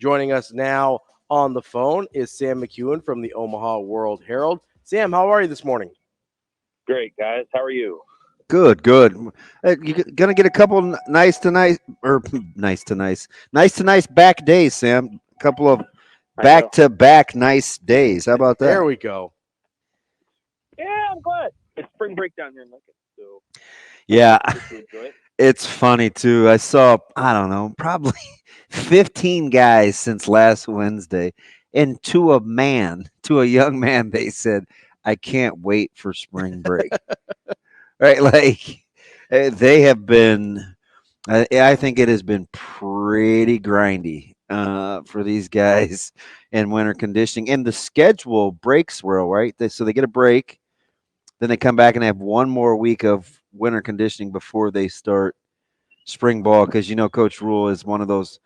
Joining us now on the phone is Sam McKewon from the Omaha World-Herald. Sam, how are you this morning? Great, guys. How are you? Good. You're gonna get a couple nice to nice back days, Sam. A couple of back to back nice days. How about that? There we go. Yeah, I'm glad. It's spring break down here in Lincoln, so Yeah, to enjoy it. it's funny too. I saw, I don't know, probably 15 guys since last Wednesday, and to a young man, they said, "I can't wait for spring break." Right? Like they have been. I think it has been pretty grindy for these guys in winter conditioning, and the schedule breaks well, right? So they get a break, then they come back and have one more week of winter conditioning before they start spring ball. Because Coach Rule is one of those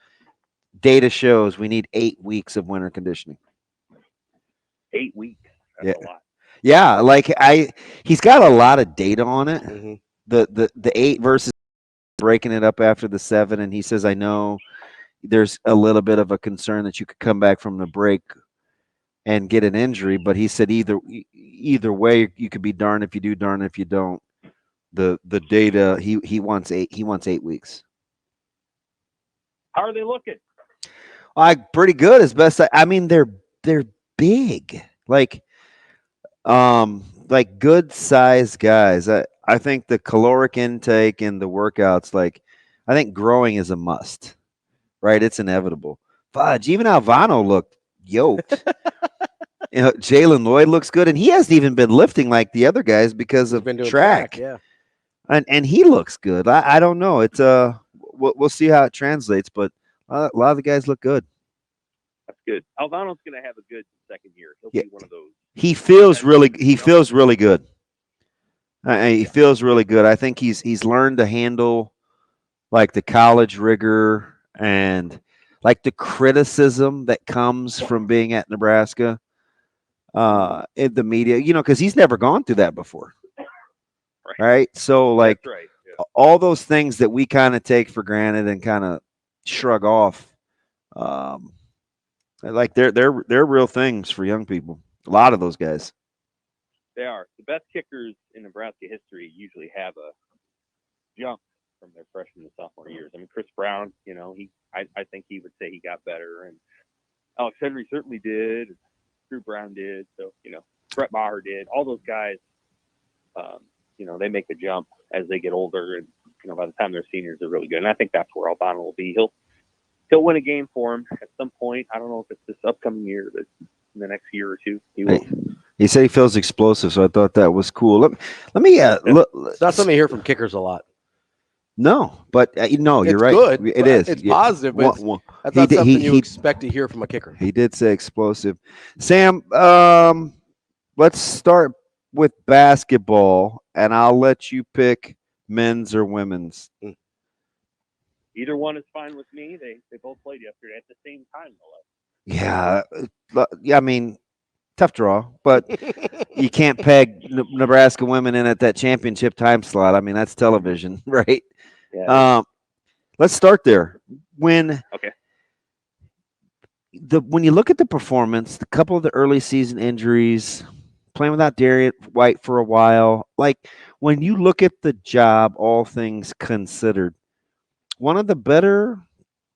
data shows we need 8 weeks of winter conditioning. 8 weeks. That's Yeah. a lot. Yeah, like he's got a lot of data on it. Mm-hmm. The 8 versus breaking it up after the 7, and he says, I know there's a little bit of a concern that you could come back from the break and get an injury, but he said either way, you could be darned if you do, darned if you don't. The data he wants 8 weeks. How are they looking? Pretty good as best. I mean they're big, like good sized guys. I think the caloric intake and the workouts, like I think growing is a must, right? It's inevitable. Fudge, even Alvano looked yoked. Jalen Lloyd looks good, and he hasn't even been lifting like the other guys because of Been doing track. Yeah. And he looks good. I don't know. It's we'll see how it translates, but a lot of the guys look good. That's good. Alvano's going to have a good second year. He'll be one of those. He feels really good. He feels really good. I think he's learned to handle like the college rigor and like the criticism that comes from being at Nebraska in the media, because he's never gone through that before. Right. So like all those things that we kind of take for granted and kind of shrug off, like they're real things for young people. A lot of those guys. They are. The best kickers in Nebraska history usually have a jump from their freshman and sophomore years. I mean, Chris Brown, I think he would say he got better, and Alex Henry certainly did. Drew Brown did. So, Brett Maher did. All those guys, they make a jump as they get older, and by the time they're seniors, they're really good. And I think that's where Albano will be. He'll win a game for him at some point. I don't know if it's this upcoming year, but in the next year or two, he will. He said he feels explosive, so I thought that was cool. Let me look. It's not something you hear from kickers a lot. No, but you're it's right. Good. It is. It's positive. But that's not something you expect to hear from a kicker. He did say explosive. Sam, let's start with basketball, and I'll let you pick men's or women's. Either one is fine with me. They both played yesterday at the same time, Yeah. I mean, tough draw, but you can't peg Nebraska women in at that championship time slot. I mean, that's television, right? Yeah. Let's start there. When you look at the performance, a couple of the early season injuries, playing without Darian White for a while, like when you look at the job, all things considered, one of the better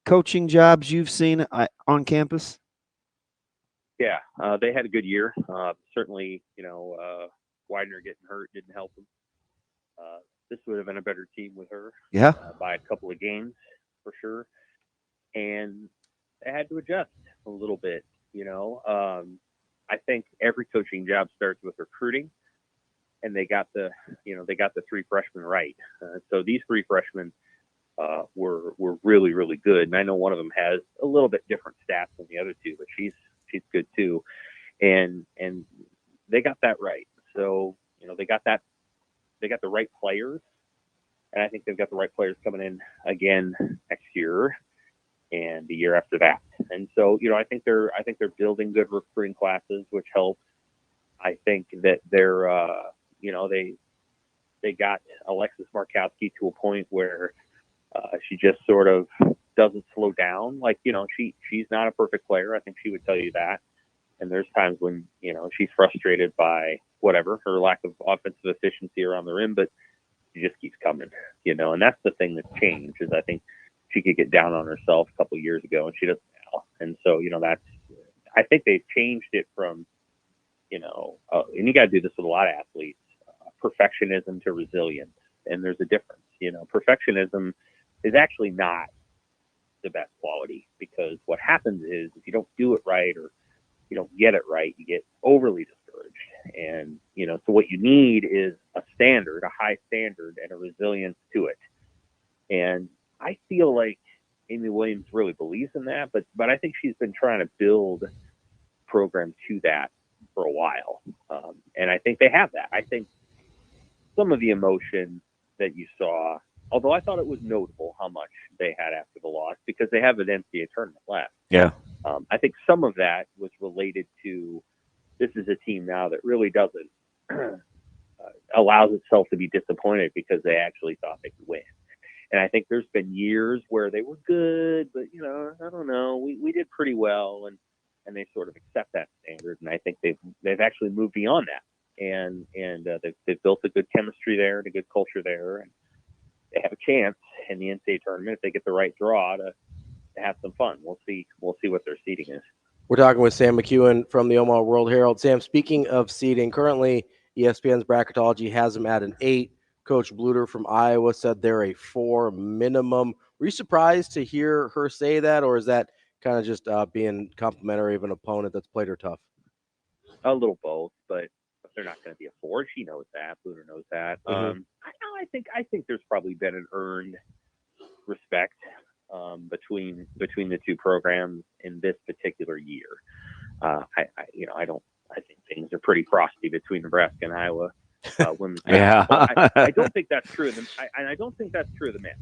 coaching jobs you've seen on campus? Yeah, they had a good year. Certainly, Widener getting hurt didn't help them. This would have been a better team with her. Yeah. By a couple of games, for sure. And they had to adjust a little bit, I think every coaching job starts with recruiting, and they got the 3 freshmen right. So these 3 freshmen were really, really good. And I know one of them has a little bit different stats than the other 2, but she's good too. And they got that right. So, they got the right players, and I think they've got the right players coming in again next year and the year after that. And so, I think they're building good recruiting classes, which helps. I think that they're they got Alexis Markowski to a point where she just sort of doesn't slow down. Like, she's not a perfect player. I think she would tell you that. And there's times when, she's frustrated by whatever, her lack of offensive efficiency around the rim, but she just keeps coming, and that's the thing that's changed is I think she could get down on herself a couple of years ago and she doesn't now. And so, I think they've changed it from, and you got to do this with a lot of athletes, perfectionism to resilience. And there's a difference. Perfectionism is actually not the best quality, because what happens is if you don't do it right or you don't get it right, you get overly discouraged. And, so what you need is a standard, a high standard, and a resilience to it. And I feel like Amy Williams really believes in that, but I think she's been trying to build program to that for a while. And I think they have that. I think some of the emotion that you saw, although I thought it was notable how much they had after the loss, because they have an NCAA tournament left. Yeah. I think some of that was related to, this is a team now that really doesn't allows itself to be disappointed because they actually thought they could win. And I think there's been years where they were good, but I don't know, we did pretty well, and they sort of accept that standard. And I think they've actually moved beyond that, and they've built a good chemistry there and a good culture there, and they have a chance in the NCAA tournament if they get the right draw to have some fun. We'll see what their seeding is. We're talking with Sam McKewon from the Omaha World-Herald. Sam, speaking of seeding, currently ESPN's bracketology has them at an 8. Coach Bluter from Iowa said they're a 4 minimum. Were you surprised to hear her say that, or is that kind of just being complimentary of an opponent that's played her tough? A little both, but they're not going to be a 4. She knows that. Bluter knows that. Mm-hmm. I think there's probably been an earned respect between the two programs in this particular year. I think things are pretty frosty between Nebraska and Iowa women's basketball. I don't think that's true of them. I don't think that's true of the men.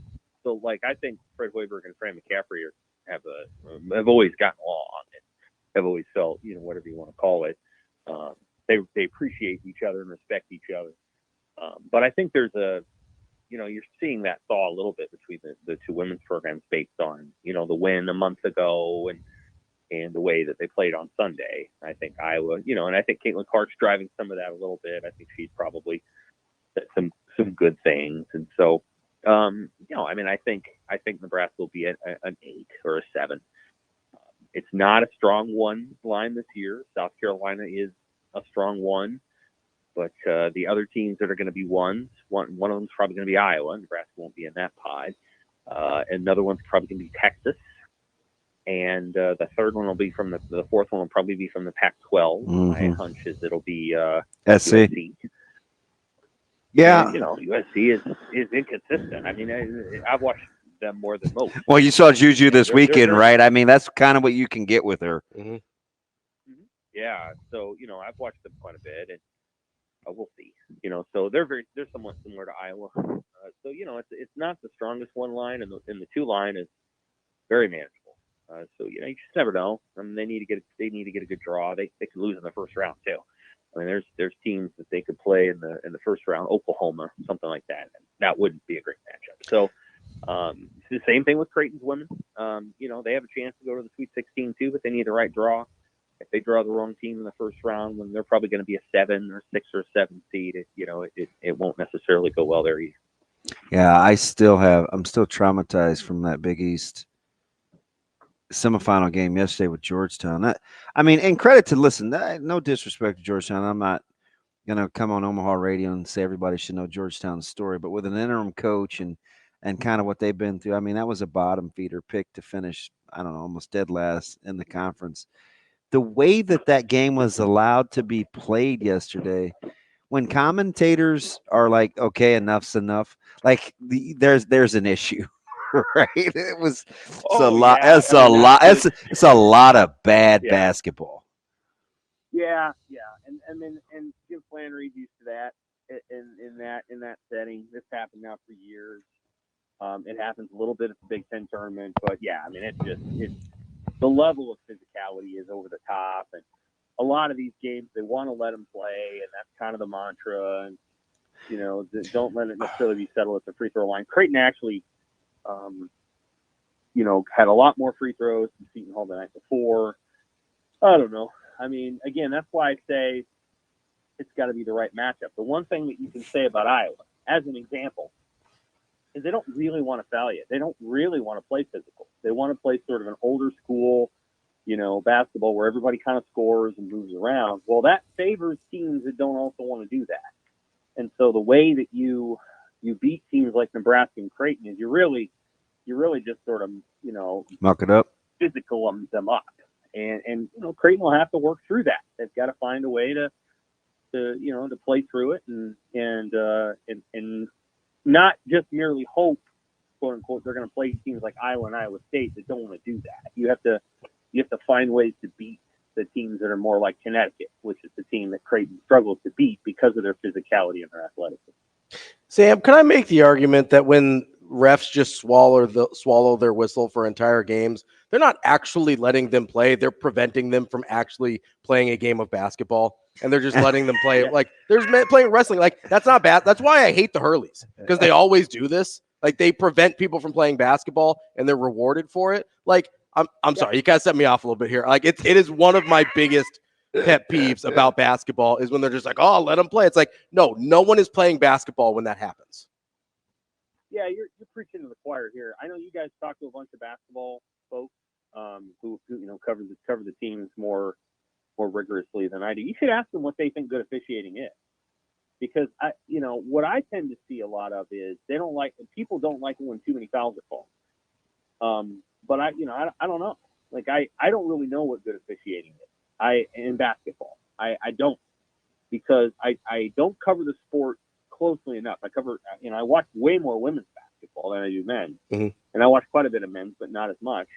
So, I think Fred Hoiberg and Fran McCaffrey have always gotten along and have always felt, whatever you want to call it. They appreciate each other and respect each other. But I think there's you're seeing that thaw a little bit between the two women's programs based on, the win a month ago and the way that they played on Sunday. I think Iowa, and I think Caitlin Clark's driving some of that a little bit. I think she's probably said some good things. And so, I think Nebraska will be an 8 or a 7. It's not a strong 1 line this year. South Carolina is a strong 1. But the other teams that are going to be ones, one of them is probably going to be Iowa. Nebraska won't be in that pod. Another one's probably going to be Texas. And the third one will be from the fourth one will probably be from the Pac-12. Mm-hmm. My hunch is it'll be SC. USC. Yeah. And, USC is inconsistent. I mean, I've watched them more than most. Well, you saw Juju this weekend, they're, right? I mean, that's kind of what you can get with her. Mm-hmm. Yeah. So, I've watched them quite a bit, and we'll see. So they're somewhat similar to Iowa. So it's not the strongest 1 line, and the 2 line is very manageable. So you just never know. I mean, they need to get a good draw. They could lose in the first round too. I mean, there's teams that they could play in the first round, Oklahoma, something like that. And that wouldn't be a great matchup. So it's the same thing with Creighton's women. They have a chance to go to the Sweet 16 too, but they need the right draw. If they draw the wrong team in the first round, when they're probably going to be a 7 or 6 or 7 seed, it won't necessarily go well there either. Yeah, I'm still traumatized from that Big East semifinal game yesterday with Georgetown. And credit to no disrespect to Georgetown. I'm not going to come on Omaha radio and say everybody should know Georgetown's story, but with an interim coach and kind of what they've been through, I mean, that was a bottom feeder pick to finish, I don't know, almost dead last in the conference. The way that game was allowed to be played yesterday, when commentators are like, okay, enough's enough, there's an issue. Right, it's a lot. It's a lot of bad basketball. Yeah, and Jim Flannery's used to that in that setting. This happened now for years. It happens a little bit at the Big Ten tournament, but yeah, I mean, it's the level of physicality is over the top, and a lot of these games they want to let them play, and that's kind of the mantra. And don't let it necessarily be settled at the free throw line. Creighton actually. had a lot more free throws than Seton Hall the night before. I don't know. I mean, again, that's why I say it's got to be the right matchup. The one thing that you can say about Iowa, as an example, is they don't really want to foul you. They don't really want to play physical. They want to play sort of an older school, basketball where everybody kind of scores and moves around. Well, that favors teams that don't also want to do that. And so the way that you beat teams like Nebraska and Creighton is you really just sort of, muck it up, physical them up. And Creighton will have to work through that. They've got to find a way to play through it and not just merely hope, quote unquote, they're going to play teams like Iowa and Iowa State that don't want to do that. You have to find ways to beat the teams that are more like Connecticut, which is the team that Creighton struggles to beat because of their physicality and their athleticism. Sam, can I make the argument that when refs just swallow their whistle for entire games, they're not actually letting them play, they're preventing them from actually playing a game of basketball, and they're just letting them play like there's men playing wrestling? Like, that's not bad. That's why I hate the Hurleys, because they always do this. Like, they prevent people from playing basketball and they're rewarded for it. Like, I'm sorry, you guys set me off a little bit here. Like, it is one of my biggest pet peeves about basketball is when they're just like, oh, let them play. It's like, no one is playing basketball when that happens. Yeah, you're preaching to the choir here. I know you guys talk to a bunch of basketball folks who cover the teams more rigorously than I do. You should ask them what they think good officiating is, because what I tend to see a lot of is people don't like it when too many fouls are called. But I don't know. Like, I don't really know what good officiating is. In basketball, I don't, because I don't cover the sport closely enough. I watch way more women's basketball than I do men, and I watch quite a bit of men's, but not as much.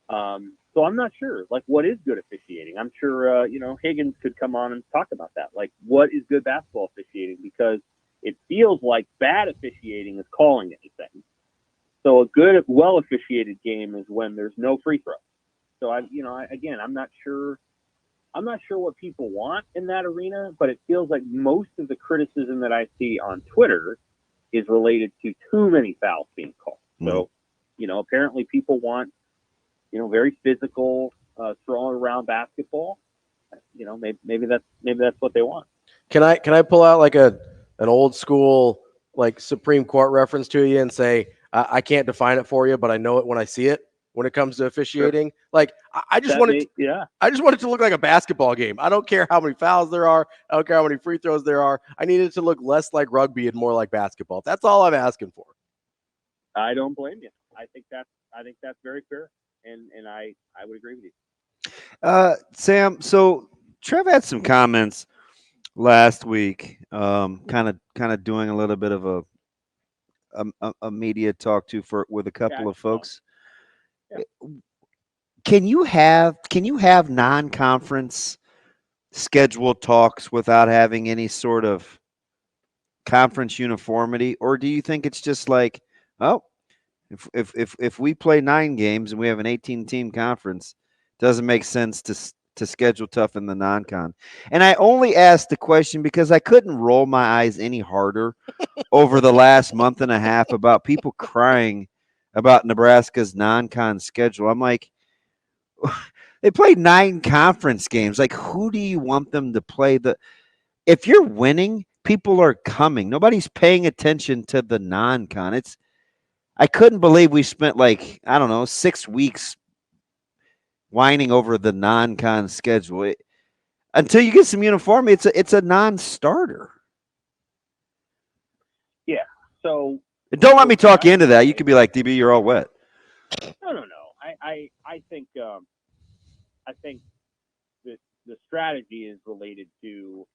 So I'm not sure, like, what is good officiating. I'm sure, Higgins could come on and talk about that. Like, what is good basketball officiating? Because it feels like bad officiating is calling anything. So a good, well officiated game is when there's no free throws. So I'm not sure what people want in that arena, but it feels like most of the criticism that I see on Twitter is related to too many fouls being called. So, apparently people want, very physical, throwing around basketball. Maybe that's what they want. Can I pull out like an old school, like, Supreme Court reference to you and say, I can't define it for you, but I know it when I see it when it comes to officiating? Sure. Like, I just want it to look like a basketball game. I don't care how many fouls there are. I don't care how many free throws there are. I need it to look less like rugby and more like basketball. That's all I'm asking for. I don't blame you. I think that's very fair. And I would agree with you. Sam, so Trev had some comments last week, kind of doing a little bit of a media talk with a couple of folks. Yeah. Can you have non-conference scheduled talks without having any sort of conference uniformity, or do you think it's just like, oh, if we play 9 games and we have an 18-team conference, doesn't make sense to schedule tough in the non-con? And I only asked the question because I couldn't roll my eyes any harder over the last month and a half about people crying about Nebraska's non-con schedule. I'm like, they played 9 conference games. Like, who do you want them to play? If you're winning, people are coming. Nobody's paying attention to the non-con. I couldn't believe we spent 6 weeks whining over the non-con schedule. Until you get some uniformity, it's a non-starter. Yeah. So don't let me talk you into that. You could be like, DB, you're all wet. No. I think that the strategy is related to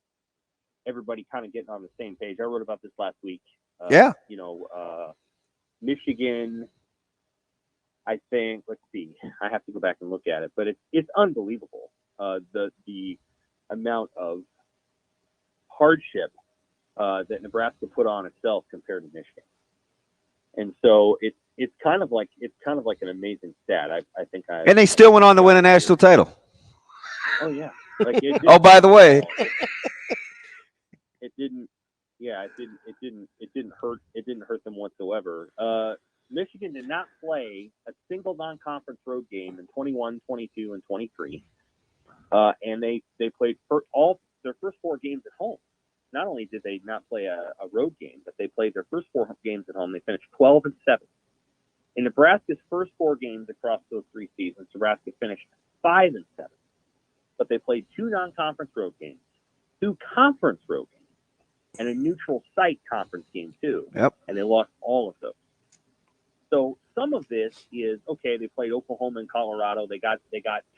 everybody kind of getting on the same page. I wrote about this last week. Michigan, I think, let's see, I have to go back and look at it, but it's unbelievable. The amount of hardship that Nebraska put on itself compared to Michigan. And so it's kind of like an amazing stat. I think and they still went on to win a national title. Oh yeah. Oh, by the way, it didn't hurt them whatsoever. Michigan did not play a single non-conference road game in 21, 22, and 23. And they played all their first 4 games at home. Not only did they not play a road game, but they played their first 4 games at home. They finished 12-7. In Nebraska's first 4 games across those 3 seasons, Nebraska finished 5-7. But they played 2 non-conference road games, 2 conference road games, and a neutral site conference game too. Yep. And they lost all of those. So some of this is okay. They played Oklahoma and Colorado. They got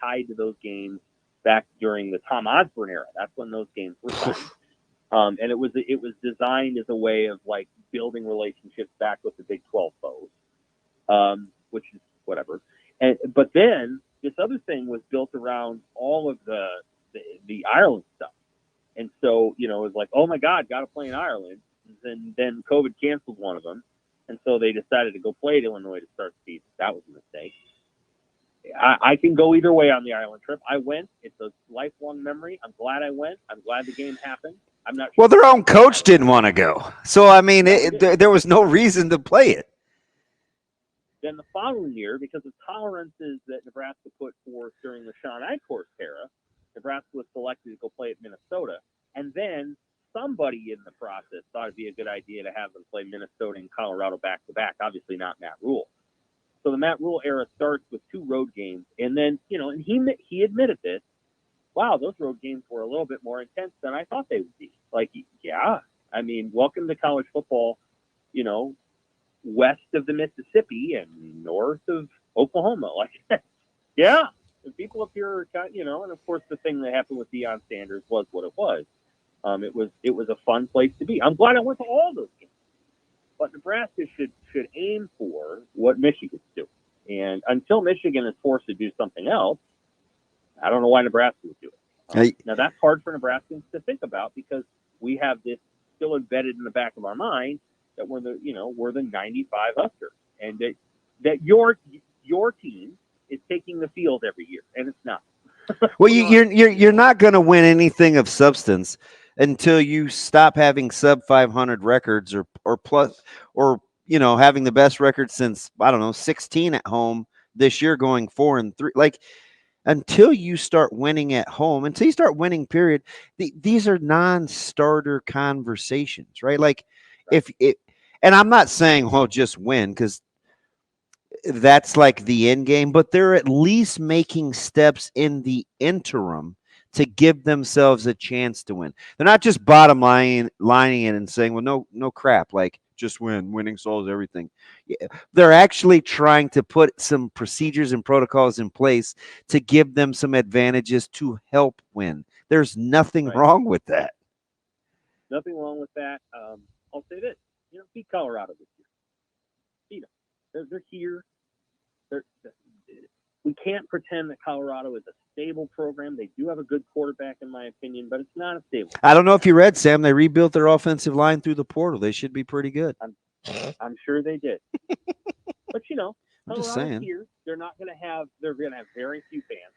tied to those games back during the Tom Osborne era. That's when those games were signed. And it was designed as a way of like building relationships back with the Big 12 foes, which is whatever. But then this other thing was built around all of the Ireland stuff. And so, it was like, oh my God, got to play in Ireland. And then COVID canceled one of them. And so they decided to go play at Illinois to start the season. That was a mistake. I can go either way on the Ireland trip. I went. It's a lifelong memory. I'm glad I went. I'm glad the game happened. I'm not sure. Well, their own coach didn't want to go. So, I mean, there was no reason to play it. Then the following year, because of tolerances that Nebraska put forth during the Sean Eichhorst era, Nebraska was selected to go play at Minnesota. And then somebody in the process thought it'd be a good idea to have them play Minnesota and Colorado back-to-back. Obviously not Matt Rule. So the Matt Rule era starts with 2 road games. And then, and he admitted this. Wow, those road games were a little bit more intense than I thought they would be. Like, yeah. I mean, welcome to college football, west of the Mississippi and north of Oklahoma. Like, yeah. And people up here are, and of course the thing that happened with Deion Sanders was what it was. It was a fun place to be. I'm glad I went to all those games. But Nebraska should aim for what Michigan's doing. And until Michigan is forced to do something else, I don't know why Nebraska would do it. Now, that's hard for Nebraskans to think about because we have this still embedded in the back of our mind that we're the 95 Huskers. And that your team is taking the field every year, and it's not. Well, you're not going to win anything of substance until you stop having sub 500 records or plus or having the best record since 16 at home this year, going 4-3. Like until you start winning at home, until you start winning, period. These are non-starter conversations, right? Like if it, and I'm not saying just win because that's like the end game, but they're at least making steps in the interim to give themselves a chance to win. They're not just bottom lining it and saying, well, no crap, like just win. Winning solves everything. Yeah, they're actually trying to put some procedures and protocols in place to give them some advantages to help win. There's nothing wrong with that. Nothing wrong with that. I'll say this, beat Colorado this year. Beat them. They're here. We can't pretend that Colorado is a stable program. They do have a good quarterback, in my opinion, but it's not a stable. I don't know if you read, Sam. They rebuilt their offensive line through the portal. They should be pretty good. I'm sure they did. But I'm just saying. Here, they're going to have very few fans.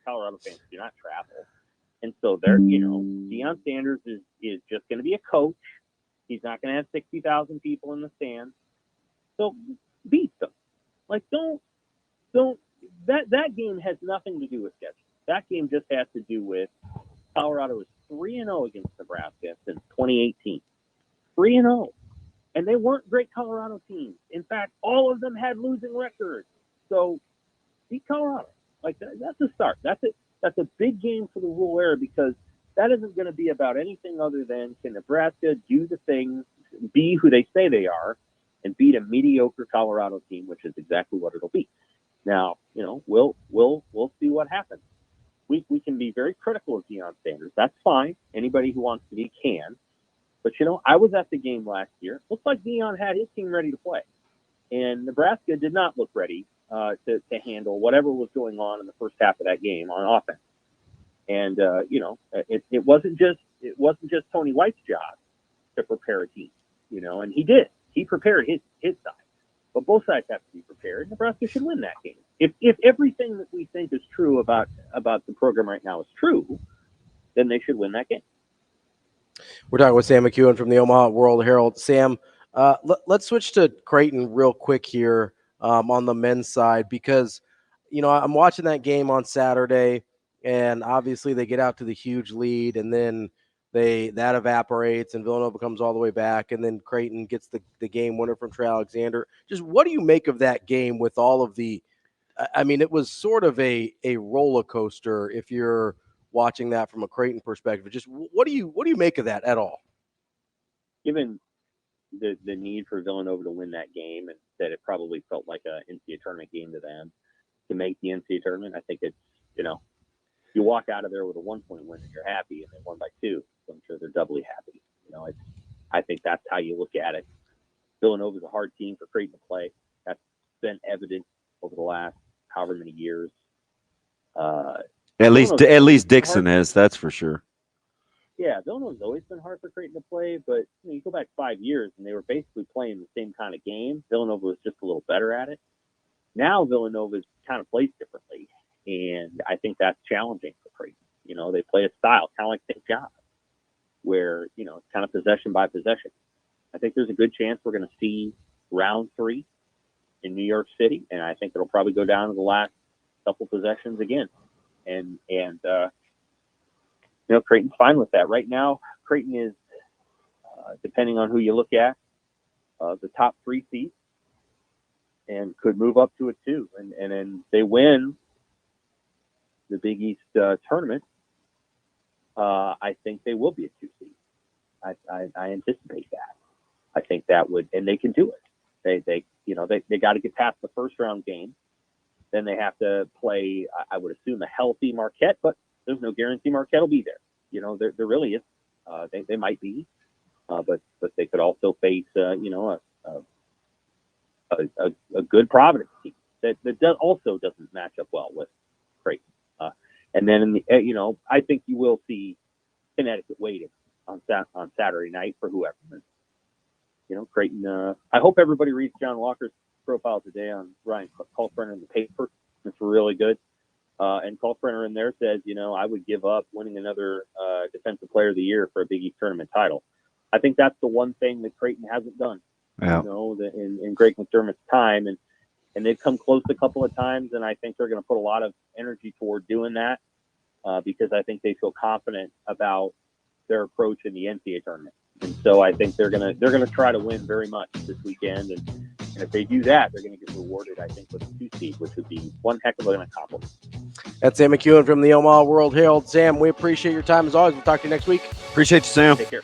Colorado fans do not travel, and so they're Deion Sanders is just going to be a coach. He's not going to have 60,000 people in the stands. So beat them. Like don't. That game has nothing to do with scheduling. That game just has to do with Colorado is 3-0 against Nebraska since 2018. 3-0. And they weren't great Colorado teams. In fact, all of them had losing records. So beat Colorado. Like that's a start. That's a big game for the Rule era because that isn't going to be about anything other than can Nebraska do the things, be who they say they are, and beat a mediocre Colorado team, which is exactly what it'll be. Now, we'll see what happens. We can be very critical of Deion Sanders. That's fine. Anybody who wants to be can. But I was at the game last year. Looks like Deion had his team ready to play, and Nebraska did not look ready to handle whatever was going on in the first half of that game on offense. And it wasn't just Tony White's job to prepare a team. And he did. He prepared his side. But both sides have to be prepared. Nebraska should win that game. If everything that we think is true about the program right now is true, then they should win that game. We're talking with Sam McKewon from the Omaha World-Herald. Sam, Let's switch to Creighton real quick here on the men's side because, I'm watching that game on Saturday, and obviously they get out to the huge lead, and then that evaporates, and Villanova comes all the way back, and then Creighton gets the game winner from Trey Alexander. Just what do you make of that game with all of the? I mean, it was sort of a roller coaster if you're watching that from a Creighton perspective. Just what do you make of that at all? Given the need for Villanova to win that game, and that it probably felt like a NCAA tournament game to them to make the NCAA tournament, I think it's, you walk out of there with a 1-point win and you're happy, and they won by 2. So I'm sure they're doubly happy. I think that's how you look at it. Villanova's a hard team for Creighton to play. That's been evident over the last however many years. At least Dixon is, that's for sure. Yeah, Villanova's always been hard for Creighton to play, but you go back 5 years and they were basically playing the same kind of game. Villanova was just a little better at it. Now Villanova's kind of plays differently, and I think that's challenging for Creighton. They play a style kind of like St. John, where it's kind of possession by possession. I think there's a good chance we're going to see round 3 in New York City, and I think it'll probably go down to the last couple possessions again. And Creighton's fine with that. Right now, Creighton is, depending on who you look at, the top 3 seed, and could move up to a 2. And then they win the Big East tournament. I think they will be a 2 seed. I anticipate that. I think that would, and they can do it. They got to get past the first round game. Then they have to play, I would assume, a healthy Marquette, but there's no guarantee Marquette will be there. There really is. They might be, but they could also face, a good Providence team that also doesn't match up well with Creighton. And then in the, I think you will see Connecticut waiting on Saturday night for whoever. Creighton. I hope everybody reads John Walker's profile today on Ryan Kalkbrenner in the paper. It's really good. And Kalkbrenner in there says, I would give up winning another Defensive Player of the Year for a Big East tournament title. I think that's the one thing that Creighton hasn't done. Yeah. In Greg McDermott's time, and they've come close a couple of times, and I think they're going to put a lot of energy toward doing that because I think they feel confident about their approach in the NCAA tournament. And so I think they're gonna try to win very much this weekend, and if they do that, they're going to get rewarded, I think, with a 2 seed, which would be one heck of an accomplishment. That's Sam McKewon from the Omaha World-Herald. Sam, we appreciate your time as always. We'll talk to you next week. Appreciate you, Sam. Take care.